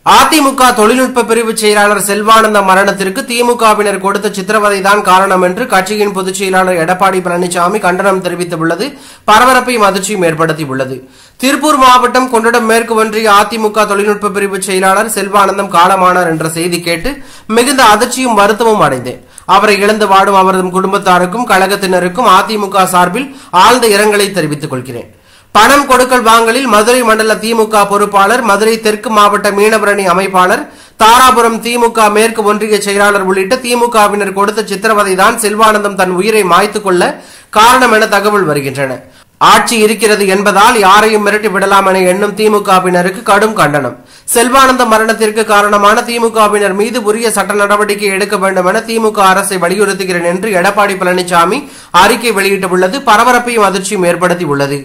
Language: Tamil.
அதிமுக தொழில்நுட்ப பிரிவு செயலாளர் செல்வானந்தம் மரணத்திற்கு திமுகவினர் கொடுத்த சித்திரவதைதான் காரணம் என்று கட்சியின் பொதுச் செயலாளர் எடப்பாடி பழனிசாமி கண்டனம் தெரிவித்துள்ளது பரபரப்பையும் அதிர்ச்சியும் ஏற்படுத்தியுள்ளது. திருப்பூர் மாவட்டம் கொண்டடம் மேற்கு ஒன்றிய அதிமுக தொழில்நுட்ப பிரிவு செயலாளர் செல்வானந்தம் காலமானார் என்ற செய்தி கேட்டு மிகுந்த அதிர்ச்சியும் வருத்தமும் அடைந்தேன். அவரை இழந்து வாடும் அவரது குடும்பத்தாருக்கும் கழகத்தினருக்கும் அதிமுக சார்பில் ஆழ்ந்த இரங்கலை தெரிவித்துக் கொள்கிறேன். பணம் கொடுக்கல் வாங்கலில் மதுரை மண்டல திமுக பொறுப்பாளர், மதுரை தெற்கு மாவட்ட மீனவரணி அமைப்பாளர், தாராபுரம் திமுக மேற்கு ஒன்றிய செயலாளர் உள்ளிட்ட திமுகவினர் கொடுத்த சித்திரவதைதான் செல்வானந்தம் தன் உயிரை மாய்த்துக் கொள்ள காரணம் என தகவல் வருகின்றன. ஆட்சி இருக்கிறது என்பதால் யாரையும் மிரட்டி விடலாம் என எண்ணும் திமுகவினருக்கு கடும் கண்டனம். செல்வானந்தம் மரணத்திற்கு காரணமான திமுகவினர் மீது உரிய சட்ட நடவடிக்கை எடுக்க வேண்டும் என திமுக அரசை வலியுறுத்துகிறேன் என்று எடப்பாடி பழனிசாமி அறிக்கை வெளியிட்டுள்ளது பரபரப்பையும் அதிர்ச்சியும் ஏற்படுத்தியுள்ளது.